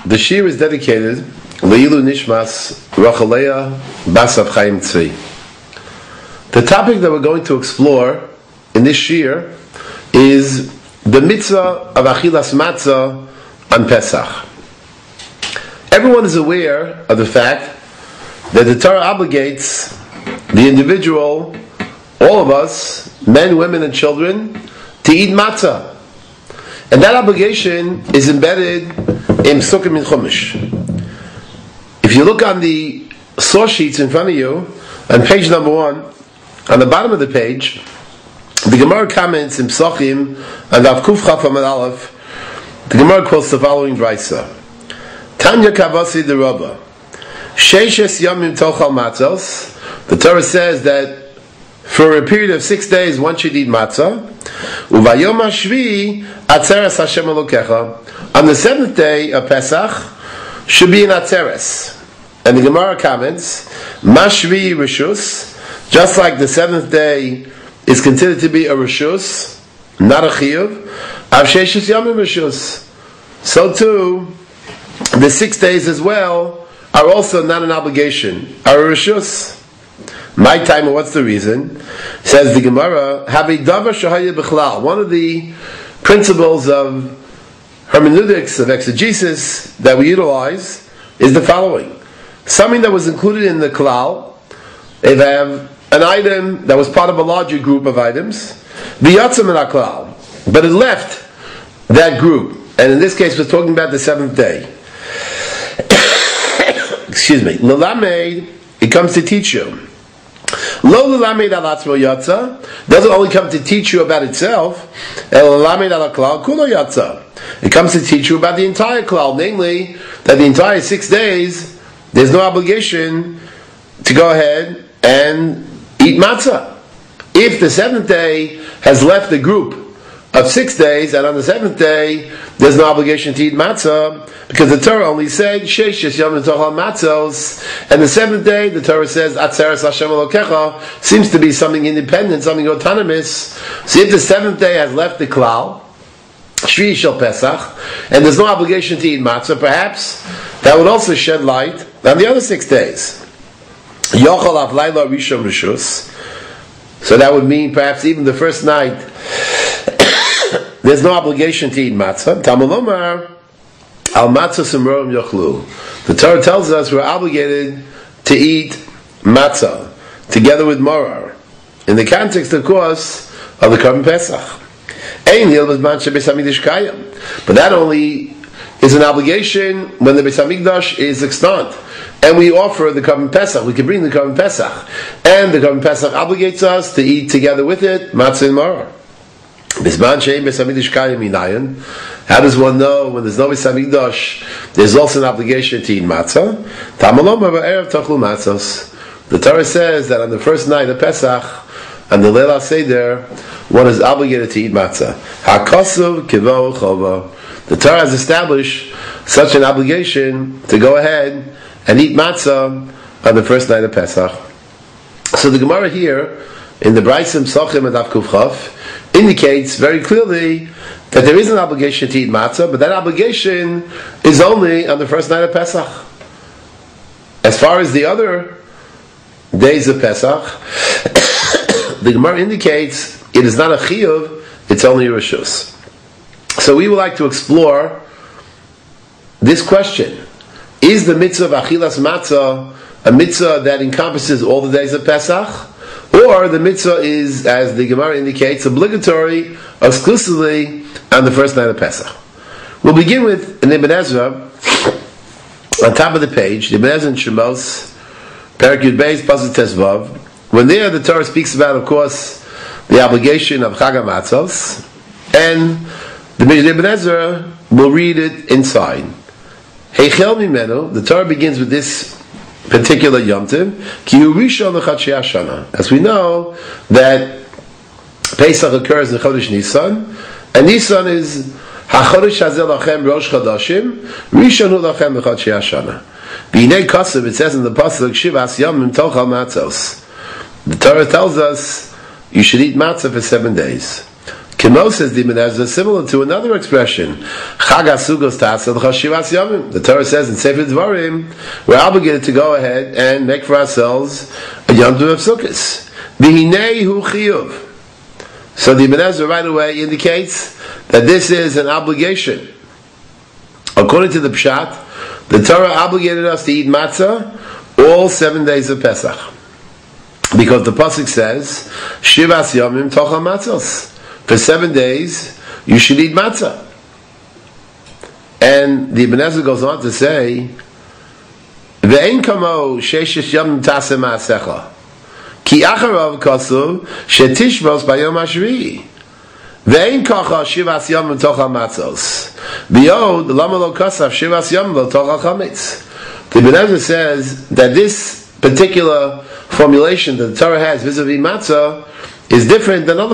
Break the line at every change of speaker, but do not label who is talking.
The shiur is dedicated Leilu Nishmas Rachalea Bas Av Chaim Tzvi. The topic that we're going to explore in this shiur is the Mitzvah of Achilas Matza on Pesach. Everyone is aware of the fact that the Torah obligates the individual, all of us, men, women, and children, to eat matzah. And that obligation is embedded in Psukim in Chumash. If you look on the source sheets in front of you, on page number 1, on the bottom of the page, the Gemara comments in Psukim and Av Kuf Chaf Amud Aleph. The Gemara quotes the following brisa: Tanya Kavasi de Rabba, Sheishes Yamim Tochal Matzos. The Torah says that for a period of 6 days one should eat matzah. Uvayom Hashvi Atzeres Hashem Elokecha. On the 7th day of Pesach should be an Atzeres. And the Gemara comments, Mashvi Rishus, just like the 7th day is considered to be a Rishus, not a Chiyuv, Av Sheishes Yamim Rishus. So too, the 6 days as well are also not an obligation, are a Rishus. My time, what's the reason? Says the Gemara, one of the principles of hermeneutics, of exegesis, that we utilize is the following. Something that was included in the klal, if I have an item that was part of a larger group of items, v'yatzim in klal, but it left that group, and in this case we're talking about the 7th day. Excuse me. L'lamed, it comes to teach you. Lo l'lamed al atzmo yatza, doesn't only come to teach you about itself. El l'lamed al klal kulo yatza, it comes to teach you about the entire klal, namely that the entire 6 days there's no obligation to go ahead and eat matzah. If the 7th day has left the group of 6 days, and on the 7th day there's no obligation to eat matzah, because the Torah only said Sheishes Yom Tochal Matzos, and the 7th day the Torah says Atzeres Hashem Elokecha, seems to be something independent, something autonomous. So if the 7th day has left the klal, Shvi Shel Pesach, and there's no obligation to eat matzah, perhaps that would also shed light on the other 6 days. Yochal Av Laila Rishon Rishus, so that would mean perhaps even the first night there's no obligation to eat matzah. Tamalomar al matzah simroim yochlu. The Torah tells us we're obligated to eat matzah together with morar, in the context, of course, of the Korban Pesach. But that only is an obligation when the Beis Hamikdash is extant, and we offer the Korban Pesach. We can bring the Korban Pesach, and the Korban Pesach obligates us to eat together with it matzah and morar. How does one know when there's no Beis Hamikdash there's also an obligation to eat matzah? The Torah says that on the first night of Pesach, on the Leil Seder, one is obligated to eat matzah. The Torah has established such an obligation to go ahead and eat matzah on the first night of Pesach. So the Gemara here in the Braisim Psachim and Av Kuf Chaf indicates very clearly that there is an obligation to eat matzah, but that obligation is only on the first night of Pesach. As far as the other days of Pesach, the Gemara indicates it is not a chiyuv, it's only a rishus. So we would like to explore this question. Is the mitzvah of achilas matzah a mitzvah that encompasses all the days of Pesach? Or the mitzvah is, as the Gemara indicates, obligatory exclusively on the first night of Pesach? We'll begin with an Ibn Ezra on top of the page, the Ibn Ezra in Shemos, Perek Yud Beis, Pasuk Tesvav. When there the Torah speaks about, of course, the obligation of Chag HaMatzos, and the Ibn Ezra will read it inside. Heichel Mimenu, the Torah begins with this particular Yom Tov, Ki hu rishon l'chatshei hashana. As we know that Pesach occurs in Chodesh Nisan, and Nisan is HaChodesh Hazeh Lachem Rosh Chodashim, Rishon hu lachem l'chatshei hashana. B'nei Kasav, it says in the pasuk Shivas Yamim Tochal Matzos. The Torah tells us you should eat matzah for 7 days. Kimo says the Ibn Ezra, similar to another expression. Chag HaSugos Tasad Chashivas Yomim. The Torah says in Sefer Dvarim, we're obligated to go ahead and make for ourselves a Yom Tov of Sukkos. V'hinei hu chiyuv. So the Ibn Ezra right away indicates that this is an obligation. According to the Pshat, the Torah obligated us to eat matzah all 7 days of Pesach. Because the Pasuk says, Shivas Yomim Tocha Matzos. For 7 days, you should eat matzah. And the Ibn Ezra goes on to say, Ve'en kamo sheishish yom taseh ma'asecha. Ki acharav kasuv shetishvos bayom hashvi'i. Ve'en kacha shivas yom tocha matzos. B'yod lama lo kasav shivas yom lo tocha chametz. The Ibn Ezra says that this particular formulation that the Torah has vis-a-vis matzah is different than other